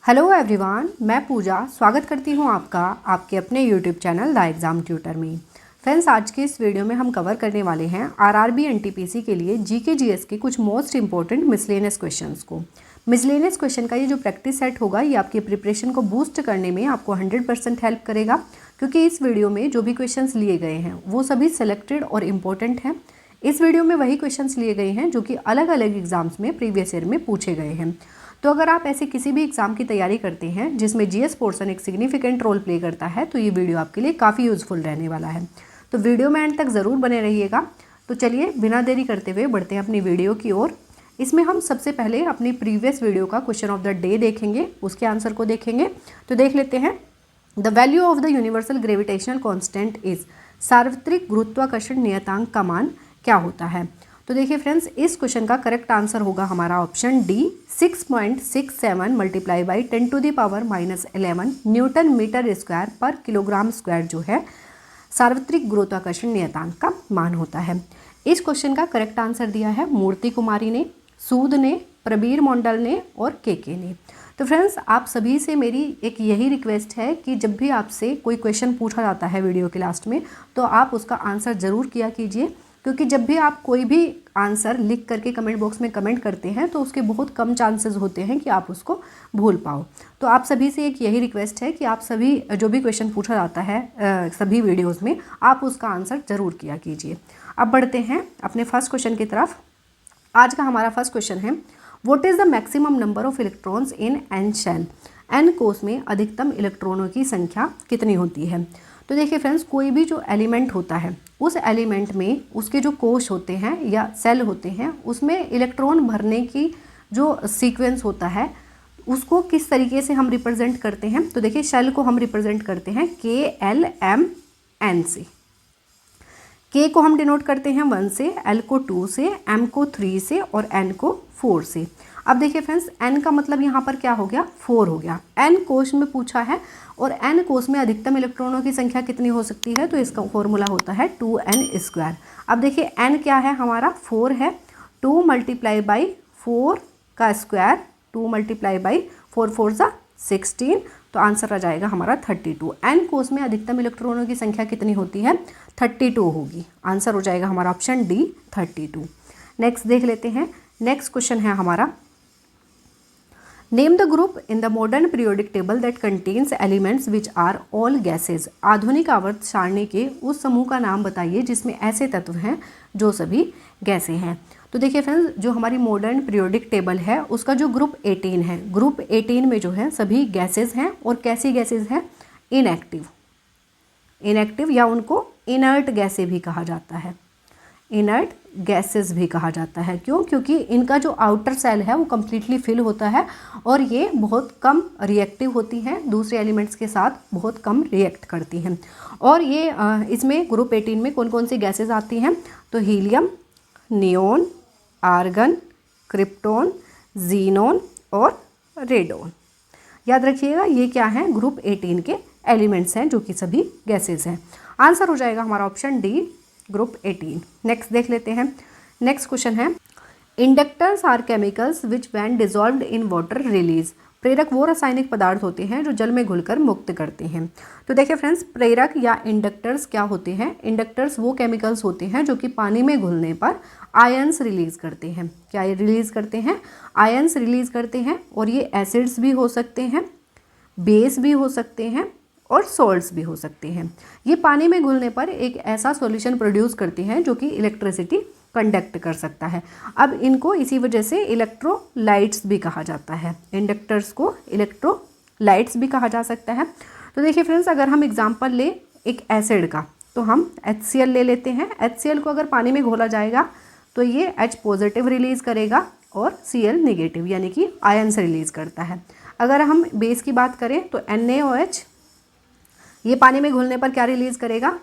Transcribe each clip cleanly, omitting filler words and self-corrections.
Hello everyone, मैं पूजा स्वागत करती हूँ आपका आपके अपने YouTube channel the exam tutor में। फ्रेंड्स, आज के इस वीडियो में हम कवर करने वाले हैं आरआरबी एनटीपीसी के लिए जीके जीएस के कुछ मोस्ट इंपॉर्टेंट मिसलेनियस क्वेश्चंस को। मिसलेनियस क्वेश्चन का ये जो प्रैक्टिस सेट होगा ये आपकी प्रिपरेशन को बूस्ट करने में आपको 100% हेल्प करेगा, क्योंकि इस वीडियो में जो भी क्वेश्चंस लिए गए हैं वो सभी सेलेक्टेड और इम्पोर्टेंट हैं। इस वीडियो में वही क्वेश्चंस लिए गए हैं जो कि अलग अलग एग्जाम्स में प्रीवियस ईयर में पूछे गए हैं। तो अगर आप ऐसे किसी भी एग्ज़ाम की तैयारी करते हैं जिसमें जीएस पोर्शन एक सिग्निफिकेंट रोल प्ले करता है तो ये वीडियो आपके लिए काफ़ी यूज़फुल रहने वाला है। तो वीडियो में एंड तक ज़रूर बने रहिएगा। तो चलिए बिना देरी करते हुए बढ़ते हैं अपनी वीडियो की ओर। इसमें हम सबसे पहले अपनी प्रीवियस वीडियो का क्वेश्चन ऑफ द डे देखेंगे, उसके आंसर को देखेंगे। तो देख लेते हैं। The value of the universal gravitational constant is, सार्वत्रिक गुरुत्वाकर्षण नियतांक का मान क्या होता है। तो देखिए फ्रेंड्स, इस क्वेश्चन का करेक्ट आंसर होगा हमारा option D, 6.67 multiply by 10⁻⁻11 newton metre square पर किलोग्राम स्क्वायर जो है सार्वत्रिक गुरुत्वाकर्षण नियतांक का मान होता है। इस क्वेश्चन का करेक्ट आंसर दिया है मूर्ति कुमारी ने, सूद ने, प्रबीर मंडल ने और के ने। तो फ्रेंड्स, आप सभी से मेरी एक यही रिक्वेस्ट है कि जब भी आपसे कोई क्वेश्चन पूछा जाता है वीडियो के लास्ट में तो आप उसका आंसर ज़रूर किया कीजिए, क्योंकि जब भी आप कोई भी आंसर लिख करके कमेंट बॉक्स में कमेंट करते हैं तो उसके बहुत कम चांसेस होते हैं कि आप उसको भूल पाओ। तो आप सभी से एक यही रिक्वेस्ट है कि आप सभी जो भी क्वेश्चन पूछा जाता है सभी वीडियोस में आप उसका आंसर ज़रूर किया कीजिए। अब बढ़ते हैं अपने फर्स्ट क्वेश्चन की तरफ। आज का हमारा फर्स्ट क्वेश्चन है, what is the maximum number of electrons in N shell. N कोश में अधिकतम इलेक्ट्रॉनों की संख्या कितनी होती है। तो देखिए फ्रेंड्स, कोई भी जो एलिमेंट होता है उस एलिमेंट में उसके जो कोश होते हैं या सेल होते हैं उसमें इलेक्ट्रॉन भरने की जो सीक्वेंस होता है उसको किस तरीके से हम रिप्रेजेंट करते हैं। तो देखिए, शेल को हम रिप्रेजेंट करते हैं KLMN से। K को हम डिनोट करते हैं 1 से, L को 2 से, M को 3 से और N को 4 से। अब देखिए फ्रेंड्स, N का मतलब यहाँ पर क्या हो गया, 4 हो गया। N कोश में पूछा है और N कोश में अधिकतम इलेक्ट्रॉनों की संख्या कितनी हो सकती है, तो इसका फॉर्मूला होता है 2n²। अब देखिए N क्या है हमारा, 4 है। 2 मल्टीप्लाई बाई 4 का स्क्वायर, 2 मल्टीप्लाई बाई 4 4 सा 16, तो आंसर आ जाएगा हमारा 32। N कोश में अधिकतम इलेक्ट्रॉनों की संख्या कितनी होती है, 32 होगी। आंसर हो जाएगा हमारा ऑप्शन डी, 32। नेक्स्ट देख लेते हैं। नेक्स्ट क्वेश्चन है हमारा, name the group in the modern periodic table that contains elements which are all gases. आधुनिक आवर्त सारणी के उस समूह का नाम बताइए जिसमें ऐसे तत्व हैं जो सभी गैसें हैं। तो देखिए फ्रेंड्स, जो हमारी मॉडर्न पीरियोडिक टेबल है उसका जो ग्रुप 18 है, ग्रुप 18 में जो है सभी गैसेज हैं। और कैसी गैसेज हैं, इनएक्टिव, इनएक्टिव या उनको इनर्ट गैसें भी कहा जाता है, इनर्ट गैसेस भी कहा जाता है। क्यों, क्योंकि इनका जो आउटर सेल है वो कम्प्लीटली फिल होता है और ये बहुत कम रिएक्टिव होती हैं, दूसरे एलिमेंट्स के साथ बहुत कम रिएक्ट करती हैं। और ये इसमें ग्रुप 18 में कौन कौन सी गैसेस आती हैं, तो helium, neon, argon, krypton, xenon और रेडोन। याद रखिएगा ये क्या है, ग्रुप 18 के एलिमेंट्स हैं जो कि सभी गैसेस हैं। आंसर हो जाएगा हमारा ऑप्शन डी, ग्रुप 18। नेक्स्ट देख लेते हैं। नेक्स्ट क्वेश्चन है, inductors are chemicals which when dissolved in water release. प्रेरक वो रासायनिक पदार्थ होते हैं जो जल में घुलकर मुक्त करते हैं। तो देखिए फ्रेंड्स, प्रेरक या इंडक्टर्स क्या होते हैं, इंडक्टर्स वो केमिकल्स होते हैं जो कि पानी में घुलने पर आयंस रिलीज करते हैं। क्या ये रिलीज करते हैं, आयंस रिलीज करते हैं। और ये एसिड्स भी हो सकते हैं, बेस भी हो सकते हैं और सॉल्ट्स भी हो सकते हैं। ये पानी में घुलने पर एक ऐसा सॉल्यूशन प्रोड्यूस करते हैं जो कि इलेक्ट्रिसिटी कंडक्ट कर सकता है। अब इनको इसी वजह से इलेक्ट्रोलाइट्स भी कहा जाता है, इंडक्टर्स को इलेक्ट्रोलाइट्स भी कहा जा सकता है। तो देखिए फ्रेंड्स, अगर हम एग्जांपल ले एक एसिड का, तो हम HCl ले लेते हैं। HCl को अगर पानी में घोला जाएगा तो ये H पॉजिटिव रिलीज़ करेगा और Cl नेगेटिव यानी कि आयंस रिलीज़ करता है। अगर हम बेस की बात करें तो NaOH, ये पानी में घुलने पर क्या रिलीज़ करेगा,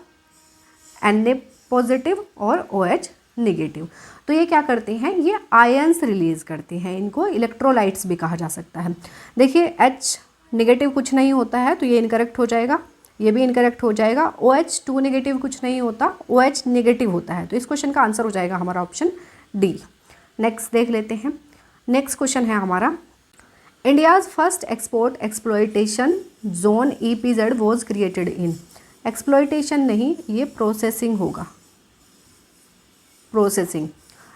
Na पॉजिटिव और OH नेगेटिव। तो ये क्या करते हैं, ये आयंस रिलीज़ करते हैं, इनको इलेक्ट्रोलाइट्स भी कहा जा सकता है। देखिए H नेगेटिव कुछ नहीं होता है तो ये इनकरेक्ट हो जाएगा, ये भी इनकरेक्ट हो जाएगा। OH2 नेगेटिव कुछ नहीं होता, OH नेगेटिव होता है। तो इस क्वेश्चन का आंसर हो जाएगा हमारा ऑप्शन डी। नेक्स्ट देख लेते हैं। नेक्स्ट क्वेश्चन है हमारा, India's first export exploitation zone EPZ was created in. Exploitation नहीं, ये प्रोसेसिंग होगा, प्रोसेसिंग।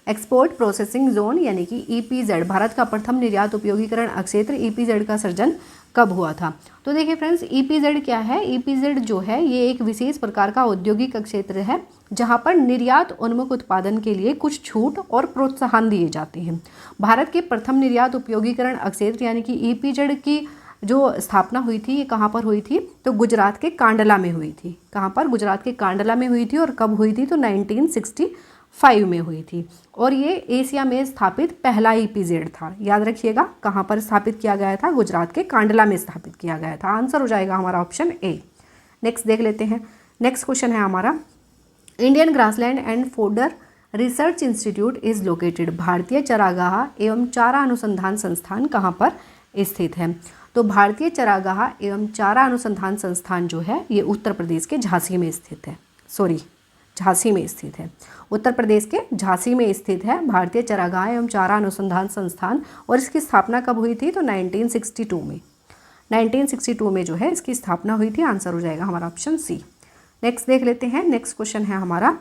एक्सपोर्ट प्रोसेसिंग जोन यानी कि EPZ, भारत का प्रथम निर्यात उपयोगीकरण क्षेत्र EPZ का सृजन कब हुआ था? तो देखिए फ्रेंड्स, EPZ क्या है? EPZ जो है ये एक विशेष प्रकार का औद्योगिक क्षेत्र है जहां पर निर्यात उन्मुख उत्पादन के लिए कुछ छूट और प्रोत्साहन दिए जाते हैं। भारत के प्रथम निर्यात उपयोगीकरण क्षेत्र यानी कि EPZ की जो स्थापना हुई थी, ये कहाँ पर हुई थी? तो गुजरात के कांडला में हुई थी। कहाँ पर? गुजरात के कांडला में हुई थी। और कब हुई थी? तो 1965 में हुई थी। और ये एशिया में स्थापित पहला EPZ था। याद रखिएगा, कहाँ पर स्थापित किया गया था? गुजरात के कांडला में स्थापित किया गया था। आंसर हो जाएगा हमारा ऑप्शन ए। नेक्स्ट देख लेते हैं। नेक्स्ट क्वेश्चन है हमारा, Indian grassland and fodder research institute is located. भारतीय चरागाह एवं चारा अनुसंधान संस्थान कहाँ पर स्थित है? तो भारतीय चरागाह एवं चारा अनुसंधान संस्थान जो है ये उत्तर प्रदेश के झांसी में स्थित है। झांसी में स्थित है। उत्तर प्रदेश के झांसी में स्थित है भारतीय चरागाह एवं चारा अनुसंधान संस्थान। और इसकी स्थापना कब हुई थी? तो 1962 में। 1962 में जो है इसकी स्थापना हुई थी। आंसर हो जाएगा हमारा ऑप्शन सी। नेक्स्ट देख लेते हैं। नेक्स्ट क्वेश्चन है हमारा,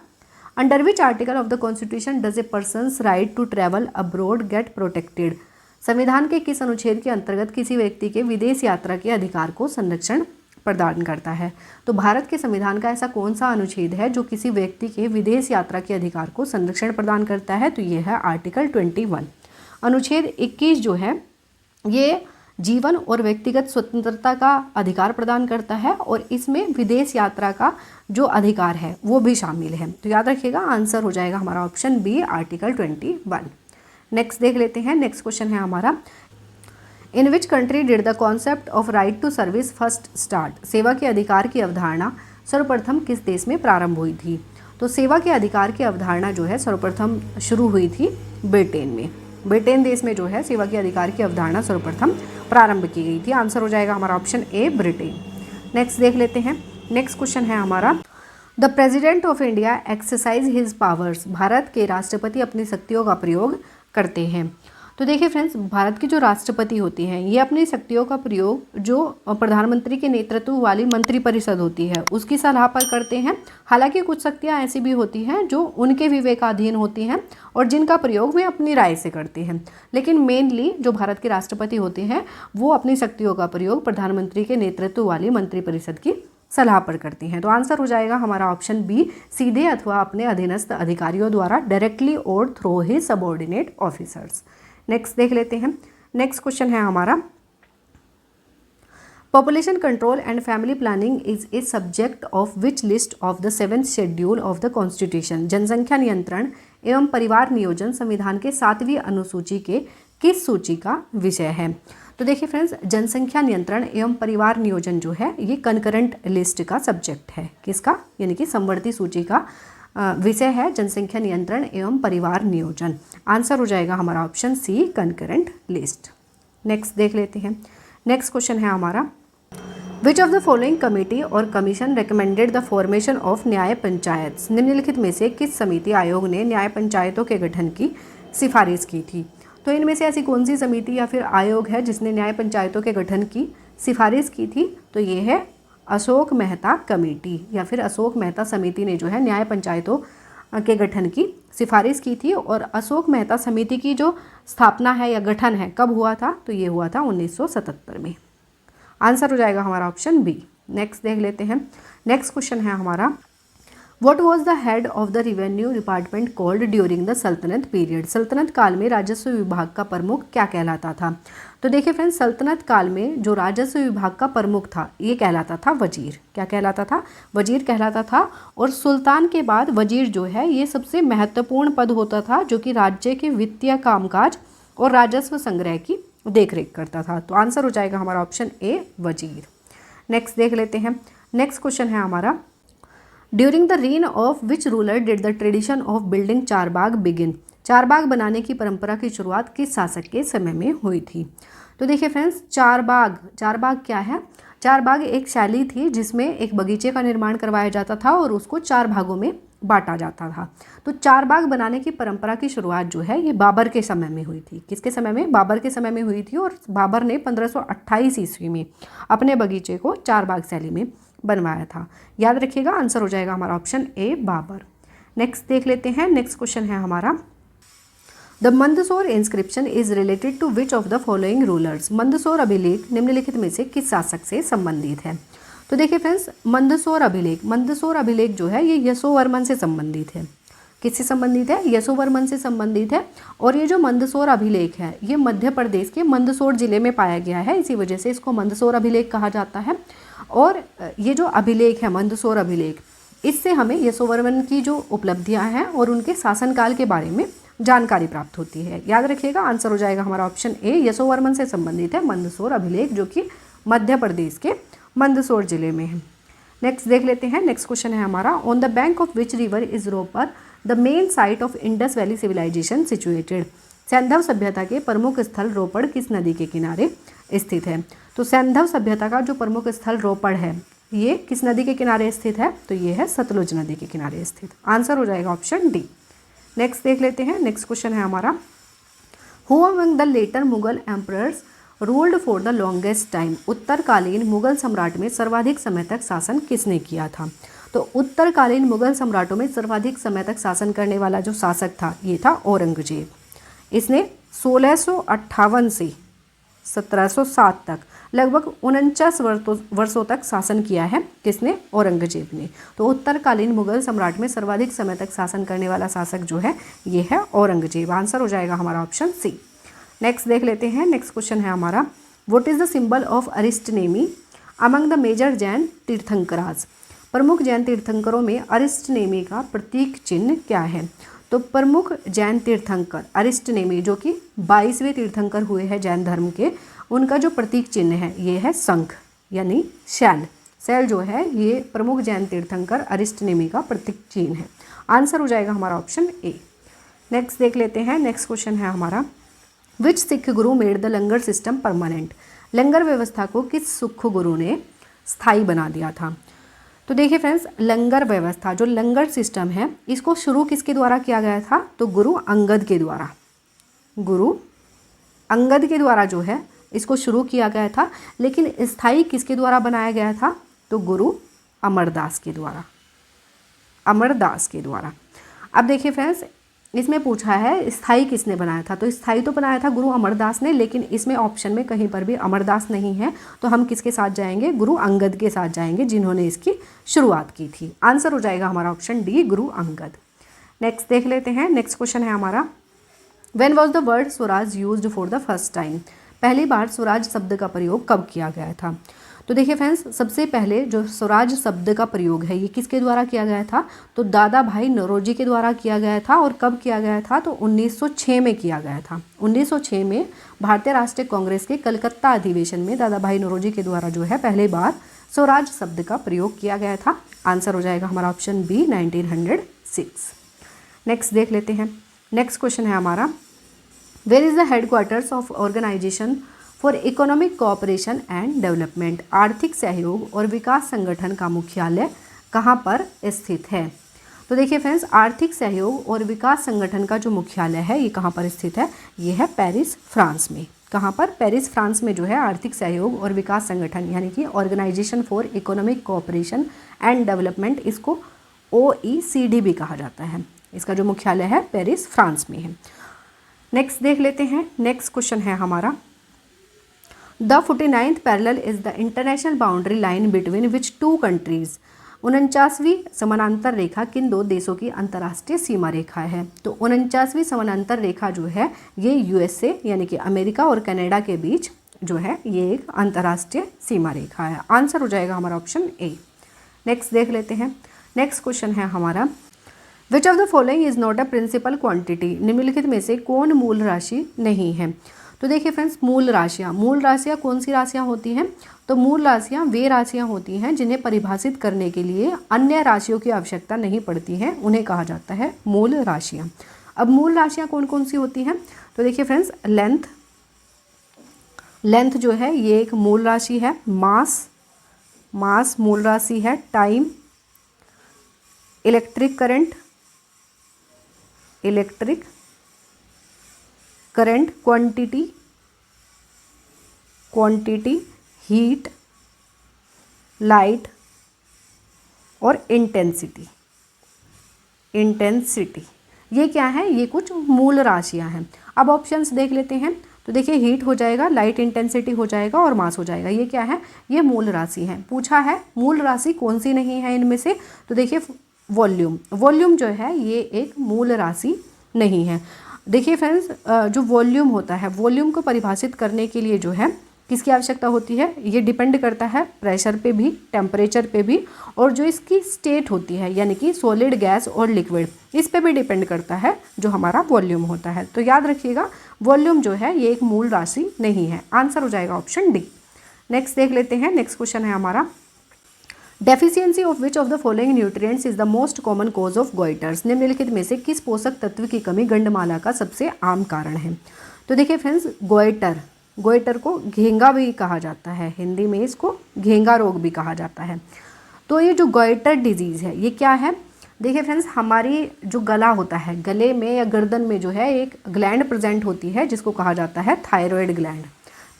under which article of the constitution does a person's right to travel abroad get protected. संविधान के किस अनुच्छेद के अंतर्गत किसी व्यक्ति के विदेश यात्रा के अधिकार को संरक्षण प्रदान करता है? तो भारत के संविधान का ऐसा कौन सा अनुच्छेद है जो किसी व्यक्ति के विदेश यात्रा के अधिकार को संरक्षण प्रदान करता है? तो ये है आर्टिकल 21। अनुच्छेद 21 जो है ये जीवन और व्यक्तिगत स्वतंत्रता का अधिकार प्रदान करता है और इसमें विदेश यात्रा का जो अधिकार है वो भी शामिल है। तो याद रखिएगा, आंसर हो जाएगा हमारा ऑप्शन बी, आर्टिकल 21। नेक्स्ट देख लेते हैं। नेक्स्ट क्वेश्चन है हमारा, in which country did the concept of right to service first start. सेवा के अधिकार की अवधारणा सर्वप्रथम किस देश में प्रारंभ हुई थी? तो सेवा के अधिकार की अवधारणा जो है सर्वप्रथम शुरू हुई थी ब्रिटेन में। ब्रिटेन देश में जो है सेवा के अधिकार की अवधारणा सर्वप्रथम प्रारंभ की गई थी। आंसर हो जाएगा हमारा ऑप्शन ए, ब्रिटेन। नेक्स्ट देख लेते हैं। नेक्स्ट क्वेश्चन है हमारा, the president of India exercise his powers. Bharat के राष्ट्रपति अपनी शक्तियों का प्रयोग करते हैं। तो देखिए फ्रेंड्स, भारत के जो राष्ट्रपति होते हैं ये अपनी शक्तियों का प्रयोग जो प्रधानमंत्री के नेतृत्व वाली मंत्रिपरिषद होती है उसकी सलाह पर करते हैं। हालांकि कुछ शक्तियां ऐसी भी होती हैं जो उनके विवेकाधीन होती हैं और जिनका प्रयोग वे अपनी राय से करते हैं। लेकिन मेनली जो भारत के राष्ट्रपति होते हैं वो अपनी शक्तियों का प्रयोग प्रधानमंत्री के नेतृत्व वाली मंत्रिपरिषद की सलाह पर करती हैं। तो आंसर हो जाएगा हमारा ऑप्शन बी, सीधे अथवा अपने अधीनस्थ अधिकारियों द्वारा, डायरेक्टली और through his subordinate officers. Next देख लेते हैं। नेक्स्ट क्वेश्चन है हमारा, population control and family planning is a subject of which list of the 7th schedule of the constitution. जनसंख्या नियंत्रण एवं परिवार नियोजन संविधान के 7वीं अनुसूची के किस सूची का विषय है? तो देखिए फ्रेंड्स, जनसंख्या नियंत्रण एवं परिवार नियोजन जो है ये कंकरेंट लिस्ट का सब्जेक्ट है। किसका? यानी कि समवर्ती सूची का विषय है जनसंख्या नियंत्रण एवं परिवार नियोजन। आंसर हो जाएगा हमारा option C, concurrent list. Next देख लेते हैं। नेक्स्ट क्वेश्चन है हमारा, which of the following committee or commission recommended the formation of nyaya panchayat. निम्नलिखित में से किस समिति आयोग ने न्याय पंचायतों के गठन की सिफारिश की थी? तो इनमें से ऐसी कौन सी समिति या फिर आयोग है जिसने न्याय पंचायतों के गठन की सिफारिश की थी? तो ये है अशोक मेहता कमेटी या फिर अशोक मेहता समिति ने जो है न्याय पंचायतों के गठन की सिफारिश की थी। और अशोक मेहता समिति की जो स्थापना है या गठन है कब हुआ था? तो ये हुआ था 1977 में। आंसर हो जाएगा हमारा ऑप्शन बी। नेक्स्ट देख लेते हैं। नेक्स्ट क्वेश्चन है हमारा, what was the head of the revenue department called during the सल्तनत पीरियड। सल्तनत काल में राजस्व विभाग का प्रमुख क्या कहलाता था? तो देखिए फ्रेंड्स, सल्तनत काल में जो राजस्व विभाग का प्रमुख था ये कहलाता था वजीर। क्या कहलाता था? वजीर कहलाता था। और सुल्तान के बाद वजीर जो है ये सबसे महत्वपूर्ण पद होता था जो कि राज्य के वित्तीय कामकाज और राजस्व संग्रह की देखरेख करता था। तो आंसर हो जाएगा हमारा ऑप्शन ए, वजीर। नेक्स्ट देख लेते हैं। नेक्स्ट क्वेश्चन है हमारा, during the reign of which ruler did the tradition of building Charbagh begin. चारबाग बनाने की परंपरा की शुरुआत किस शासक के समय में हुई थी? तो देखिए फ्रेंड्स, चारबाग क्या है? चारबाग एक शैली थी जिसमें एक बगीचे का निर्माण करवाया जाता था और उसको 4 भागों में बांटा जाता था। तो चारबाग बनाने की परंपरा की शुरुआत जो है ये बाबर के समय में हुई थी। किसके समय में? बाबर के समय में हुई थी। और बाबर ने 1528 ईस्वी में अपने बगीचे को चारबाग शैली में बनवाया था। याद रखिएगा, आंसर हो जाएगा हमारा ऑप्शन ए बाबर। नेक्स्ट देख लेते हैं। नेक्स्ट क्वेश्चन है हमारा, the Mandsaur inscription is related to which of the following rulers. Mandsaur अभिलेख निम्नलिखित में से किस शासक से संबंधित है? तो देखिए फ्रेंड्स, मंदसौर अभिलेख जो है ये यशोवर्मन से संबंधित है। किससे संबंधित है? यशोवर्मन से संबंधित है। और ये जो मंदसौर अभिलेख है ये मध्य प्रदेश के मंदसौर जिले में पाया गया है, इसी वजह से इसको मंदसौर अभिलेख कहा जाता है। और ये जो अभिलेख है मंदसौर अभिलेख, इससे हमें यशोवर्मन की जो उपलब्धियां हैं और उनके शासनकाल के बारे में जानकारी प्राप्त होती है। याद रखिएगा, आंसर हो जाएगा हमारा ऑप्शन ए, यशोवर्मन से संबंधित है मंदसौर अभिलेख, जो कि मध्य प्रदेश के मंदसौर जिले में है। नेक्स्ट देख लेते हैं। नेक्स्ट क्वेश्चन है हमारा, on the bank of which river is Ropar the main site of Indus Valley civilisation situated. सैंधव सभ्यता के प्रमुख स्थल रोपड़ किस नदी के किनारे स्थित है? तो सैंधव सभ्यता का जो प्रमुख स्थल रोपड़ है ये किस नदी के किनारे स्थित है? तो ये है सतलुज नदी के किनारे स्थित। आंसर हो जाएगा ऑप्शन डी। नेक्स्ट देख लेते हैं। नेक्स्ट क्वेश्चन है हमारा, who among the later Mughal emperors ruled for the longest time. उत्तरकालीन मुगल सम्राट में सर्वाधिक समय तक शासन किसने किया था? तो उत्तरकालीन मुगल सम्राटों में सर्वाधिक समय तक शासन करने वाला जो शासक था ये था औरंगजेब। इसने 1658 से 1707 तक लगभग 49 वर्षों तक शासन किया है। किसने? औरंगजेब ने। तो उत्तरकालीन मुगल सम्राट में सर्वाधिक समय तक शासन करने वाला शासक जो है ये है औरंगजेब। आंसर हो जाएगा हमारा ऑप्शन सी। नेक्स्ट देख लेते हैं। नेक्स्ट क्वेश्चन है हमारा, what is the symbol of Arishtanemi among the major Jain tirthankaras. प्रमुख जैन तीर्थंकरों में अरिस्टनेमी का प्रतीक चिन्ह क्या है? तो प्रमुख जैन तीर्थंकर अरिस्टनेमी, जो कि 22वें तीर्थंकर हुए हैं जैन धर्म के, उनका जो प्रतीक चिन्ह है ये है शंख यानी शैल। शैल जो है ये प्रमुख जैन तीर्थंकर अरिस्टनेमी का प्रतीक चिन्ह है। आंसर हो जाएगा हमारा ऑप्शन ए। नेक्स्ट देख लेते हैं। नेक्स्ट क्वेश्चन है हमारा, which Sikh guru made the langar system permanent. Langar व्यवस्था को किस सिख गुरु ने स्थायी बना दिया था? तो देखिए फ्रेंड्स, लंगर व्यवस्था जो लंगर सिस्टम है इसको शुरू किसके द्वारा किया गया था? तो गुरु अंगद के द्वारा। गुरु अंगद के द्वारा जो है इसको शुरू किया गया था, लेकिन स्थायी किसके द्वारा बनाया गया था? तो गुरु अमरदास के द्वारा। अमरदास के द्वारा। अब देखिए फ्रेंड्स, इसमें पूछा है स्थायी किसने बनाया था? तो स्थायी तो बनाया था गुरु अमरदास ने, लेकिन इसमें ऑप्शन में कहीं पर भी अमरदास नहीं है, तो हम किसके साथ जाएंगे? गुरु अंगद के साथ जाएंगे, जिन्होंने इसकी शुरुआत की थी। आंसर हो जाएगा हमारा option D, Guru Angad. Next देख लेते हैं। नेक्स्ट क्वेश्चन है हमारा, when was the word Swaraj used for the first time. पहली बार स्वराज शब्द का प्रयोग कब किया गया था? तो देखिए फ्रेंड्स, सबसे पहले जो स्वराज शब्द का प्रयोग है ये किसके द्वारा किया गया था? तो दादा भाई नौरोजी के द्वारा किया गया था। और कब किया गया था? तो 1906 में किया गया था। 1906 में भारतीय राष्ट्रीय कांग्रेस के कलकत्ता अधिवेशन में दादा भाई नौरोजी के द्वारा जो है पहली बार स्वराज शब्द का प्रयोग किया गया था। आंसर हो जाएगा हमारा ऑप्शन बी, 1906। नेक्स्ट देख लेते हैं। नेक्स्ट क्वेश्चन है हमारा, where is the headquarters of organisation for economic cooperation and development. आर्थिक सहयोग और विकास संगठन का मुख्यालय कहाँ पर स्थित है? तो देखिए फ्रेंड्स, आर्थिक सहयोग और विकास संगठन का जो मुख्यालय है ये कहाँ पर स्थित है? ये है पेरिस, फ्रांस में। कहाँ पर? पेरिस, फ्रांस में जो है आर्थिक सहयोग और विकास संगठन यानी कि organisation for economic cooperation and development, इसको OECD भी कहा जाता है। इसका जो मुख्यालय है पेरिस, फ्रांस में है। नेक्स्ट देख लेते हैं। नेक्स्ट क्वेश्चन है हमारा, the 49th parallel is the international boundary line between which two countries. 49वीं समानांतर रेखा किन दो देशों की अंतर्राष्ट्रीय सीमा रेखा है? तो 49वीं समानांतर रेखा जो है ये USA यानी कि अमेरिका और कनाडा के बीच जो है ये एक अंतर्राष्ट्रीय सीमा रेखा है। आंसर हो जाएगा हमारा ऑप्शन ए। नेक्स्ट देख लेते हैं। नेक्स्ट क्वेश्चन है हमारा, which of the following is not a principal quantity. निम्नलिखित में से कौन मूल राशि नहीं है? तो देखिए फ्रेंड्स, मूल राशियाँ कौन सी राशियाँ होती हैं? तो मूल राशियाँ वे राशियाँ होती हैं जिन्हें परिभाषित करने के लिए अन्य राशियों की आवश्यकता नहीं पड़ती है, उन्हें कहा जाता है मूल राशियाँ। अब मूल राशियाँ कौन कौन सी होती हैं? तो देखिए फ्रेंड्स, लेंथ जो है ये एक मूल राशि है। मास मूल राशि है। Time electric current, quantity, heat, light और इंटेंसिटी। ये क्या है? ये कुछ मूल राशियां हैं। अब ऑप्शंस देख लेते हैं। तो देखिए हीट हो जाएगा, लाइट इंटेंसिटी हो जाएगा और मास हो जाएगा। ये क्या है? ये मूल राशि है। पूछा है मूल राशि कौन सी नहीं है इनमें से? तो देखिए वॉल्यूम जो है ये एक मूल राशि नहीं है। देखिए फ्रेंड्स, जो वॉल्यूम होता है, वॉल्यूम को परिभाषित करने के लिए जो है किसकी आवश्यकता होती है? ये डिपेंड करता है प्रेशर पे भी, टेम्परेचर पे भी, और जो इसकी स्टेट होती है यानी कि सॉलिड, गैस और लिक्विड, इस पे भी डिपेंड करता है जो हमारा वॉल्यूम होता है। तो याद रखिएगा वॉल्यूम जो है ये एक मूल राशि नहीं है। आंसर हो जाएगा ऑप्शन डी। नेक्स्ट देख लेते हैं। नेक्स्ट क्वेश्चन है हमारा, deficiency of which of the following nutrients is the most common cause of goiters. निम्नलिखित में से किस पोषक तत्व की कमी गंडमाला का सबसे आम कारण है? तो देखिए फ्रेंड्स, गोइटर को घेंगा भी कहा जाता है, हिंदी में इसको घेंगा रोग भी कहा जाता है। तो ये जो गोइटर डिजीज़ है ये क्या है? देखिए फ्रेंड्स, हमारी जो गला होता है, गले में या गर्दन में जो है एक ग्लैंड प्रेजेंट होती है जिसको कहा जाता है थायराइड ग्लैंड।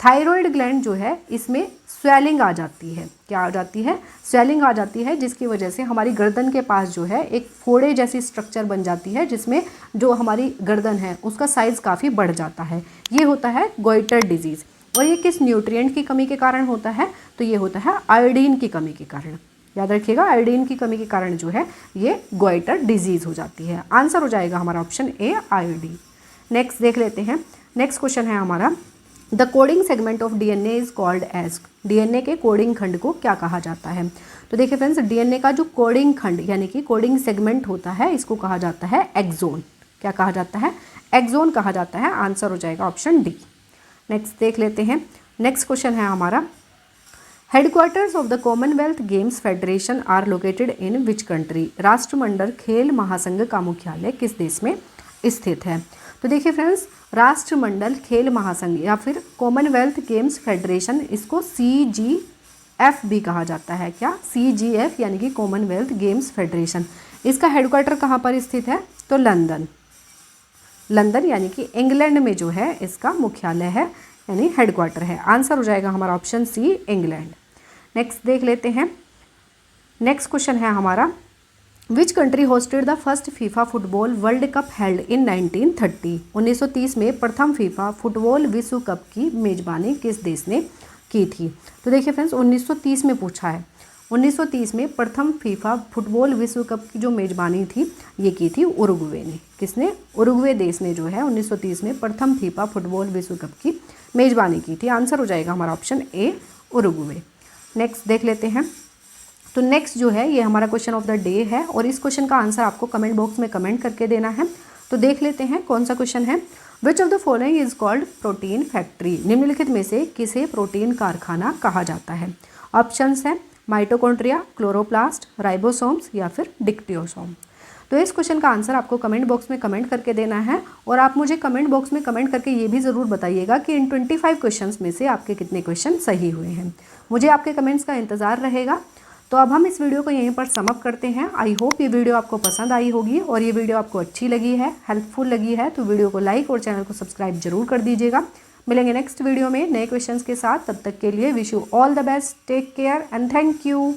थायराइड ग्लैंड जो है इसमें स्वेलिंग आ जाती है। क्या आ जाती है? स्वेलिंग आ जाती है, जिसकी वजह से हमारी गर्दन के पास जो है एक फोड़े जैसी स्ट्रक्चर बन जाती है, जिसमें जो हमारी गर्दन है उसका साइज़ काफ़ी बढ़ जाता है। ये होता है गोइटर डिजीज़। और ये किस न्यूट्रिएंट की कमी के कारण होता है? तो ये होता है आयोडीन की कमी के कारण। याद रखिएगा, आयोडीन की कमी के कारण जो है ये गोइटर डिजीज़ हो जाती है। आंसर हो जाएगा हमारा ऑप्शन ए, आयोडीन। नेक्स्ट देख लेते हैं। नेक्स्ट क्वेश्चन है हमारा, the coding segment of DNA is called as. DNA के कोडिंग खंड को क्या कहा जाता है? तो देखिए फ्रेंड्स, डीएनए का जो कोडिंग खंड यानी कि कोडिंग सेगमेंट होता है इसको कहा जाता है एक्सोन। क्या कहा जाता है? एक्सोन कहा जाता है। आंसर हो जाएगा ऑप्शन डी। नेक्स्ट देख लेते हैं। नेक्स्ट क्वेश्चन है हमारा, headquarters of the Commonwealth Games Federation are located in which country. राष्ट्रमंडल खेल महासंघ का मुख्यालय किस देश में स्थित है? तो देखिए फ्रेंड्स, राष्ट्रमंडल खेल महासंघ या फिर कॉमनवेल्थ गेम्स फेडरेशन, इसको CGF भी कहा जाता है। क्या? CGF यानी कि कॉमनवेल्थ गेम्स फेडरेशन। इसका हेडक्वार्टर कहाँ पर स्थित है? तो लंदन यानी कि इंग्लैंड में जो है इसका मुख्यालय है यानी हेडक्वार्टर है। आंसर हो जाएगा हमारा ऑप्शन सी, इंग्लैंड। नेक्स्ट देख लेते हैं। नेक्स्ट क्वेश्चन है हमारा, which country hosted the first FIFA football world cup held in 1930। 1930 में प्रथम फीफा फुटबॉल विश्व कप की मेजबानी किस देश ने की थी? तो देखिए फ्रेंड्स, 1930 में पूछा है। 1930 में प्रथम फीफा फुटबॉल विश्व कप की जो मेजबानी थी ये की थी उरुग्वे ने। किसने? उरुग्वे देश ने जो है 1930 में प्रथम फीफा फुटबॉल विश्व कप की मेजबानी की थी। आंसर हो जाएगा हमारा ऑप्शन ए, उरुग्वे। नेक्स्ट देख लेते हैं। तो नेक्स्ट जो है ये हमारा क्वेश्चन ऑफ द डे है और इस क्वेश्चन का आंसर आपको कमेंट बॉक्स में कमेंट करके देना है। तो देख लेते हैं कौन सा क्वेश्चन है। विच of the following is called protein factory. निम्नलिखित में से किसे प्रोटीन कारखाना कहा जाता है? ऑप्शंस हैं माइटोकॉन्ड्रिया, क्लोरोप्लास्ट, राइबोसोम्स या फिर डिक्टियोसोम। तो इस क्वेश्चन का आंसर आपको कमेंट बॉक्स में कमेंट करके देना है और आप मुझे कमेंट बॉक्स में कमेंट करके ये भी ज़रूर बताइएगा कि इन 25 क्वेश्चंस में से आपके कितने क्वेश्चन सही हुए हैं। मुझे आपके कमेंट्स का इंतज़ार रहेगा। तो अब हम इस वीडियो को यहीं पर समाप्त करते हैं। आई होप ये वीडियो आपको पसंद आई होगी और ये वीडियो आपको अच्छी लगी है, हेल्पफुल लगी है तो वीडियो को लाइक और चैनल को सब्सक्राइब जरूर कर दीजिएगा। मिलेंगे नेक्स्ट वीडियो में नए क्वेश्चंस के साथ। तब तक के लिए wish you all the best, take care and thank you.